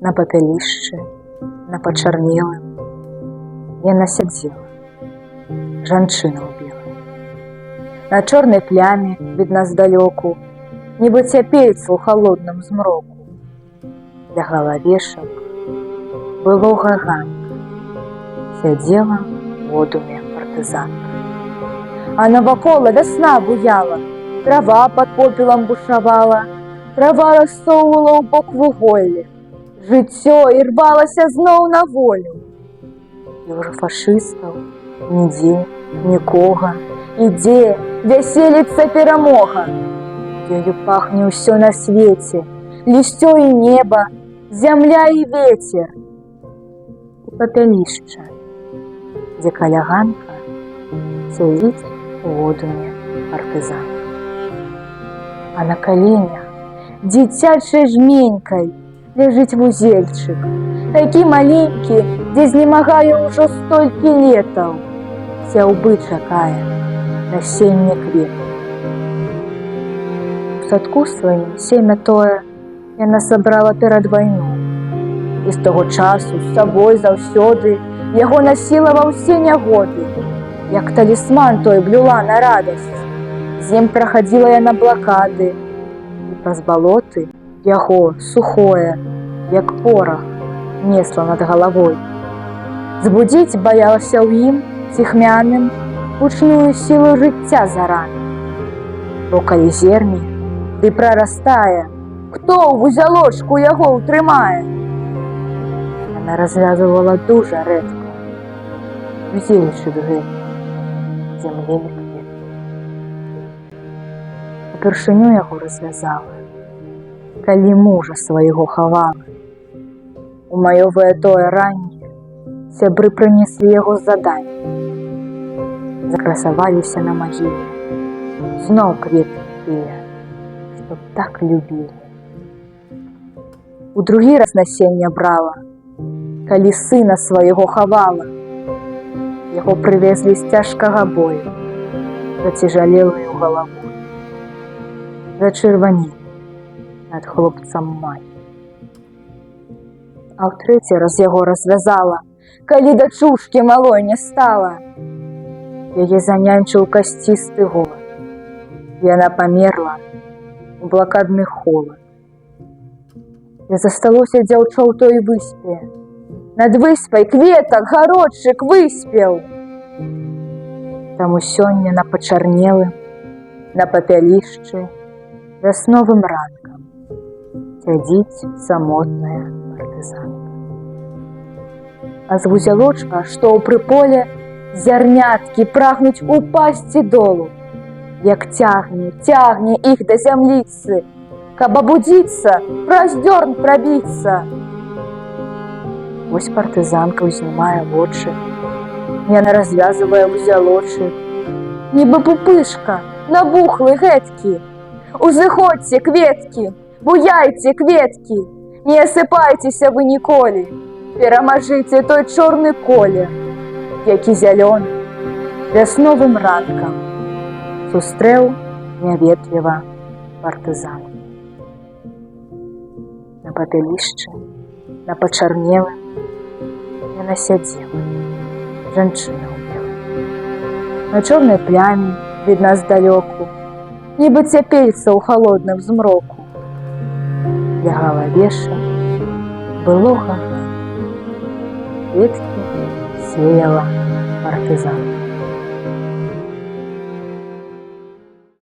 На папялішчы, на пачарнелым яна сядзела, жанчына ў белым. На чорнай пляме відна здалёку, нібы цяпельца ў халодным змроку. Лягала вешак былога ганка, сядзела водуме партызанка. А навакола вясна буяла, трава пад попелам бушавала, трава рассоўвала ў бок вуголле, жыццё ірвалася зноў на волю. І ўжо фашыстаў нідзе, нікога, ідзе, вяселіцца перамога. Ёю пахне ўсё на свеце, лісцё і неба, зямля і вецер. І папялішча, дзе каля ганка сядзіць у водуме партызанка. А на каленях дзіцячай жменькай ляжыць вузельчык, такі маленькі, дзе знемагае ўжо столькі летаў, сяўбы чакае насенне кветак. У садку сваім семя тое яна сабрала перад вайной, і з таго часу з сабой заўсёды яго насіла ва ўсе нягоды, як талісман той блюла на радасць. З ім прахадзіла яна блакады, і праз балоты яго сухое, як порах, несла над галавой. Збудзіць баялася ў ім ціхмяным гучную сілу жыцця зарана. Бо калі зерне ды прарастае, хто ў вузялочку яго ўтрымае? Яна развязывала дужа рэдка вузельчык гэты, дзе млелі кветкі. Упершыню яго развязала, калі мужа свайго хавала. У маёвае тое ранне сябры прынеслі яго заданне. Закрасаваліся на магіле зноў кветкі тыя, што так любілі. У другі раз насенне брала, калі сына свайго хавала. Яго прывезлі з цяжкага бою, зацяжалелаю галавой. Зачырванелі над хлопцам маці. А ў трэці раз яго развязала, калі дачушкі малой не стала. Яе занянчыў касцісты голад. Яна памерла у блакадны холад. І засталося дзяўчо ў той выспе. Над выспай кветак гародчык выспеў. Таму сёння на пачарнелым, на папялішчы, вясновым ранкам сядзіць самотная партызанка. А з вузялочка, што ў прыполе, зярняткі прагнуць упасці долу, як цягне іх да зямліцы, каб абудзіцца, праз дзёрн прабіцца. Вось партызанка ўзнімае вочы, яна развязвае вузялочак, нібы пупышка, набухлы гэткі. Узыходзьце, кветкі, буяйце, кветкі, не асыпайцеся вы ніколі, перамажыце той чорны колер, які зялёны вясновым ранкам сустрэў няветліва партызанку. На папялішчы, на пачарнелым яна сядзела, жанчына ў белым. На чорнай пляме відна здалёку, нібы цяпельца ў халодным змроку. Лягала веша былога ганка, кветкі сеяла партызанка.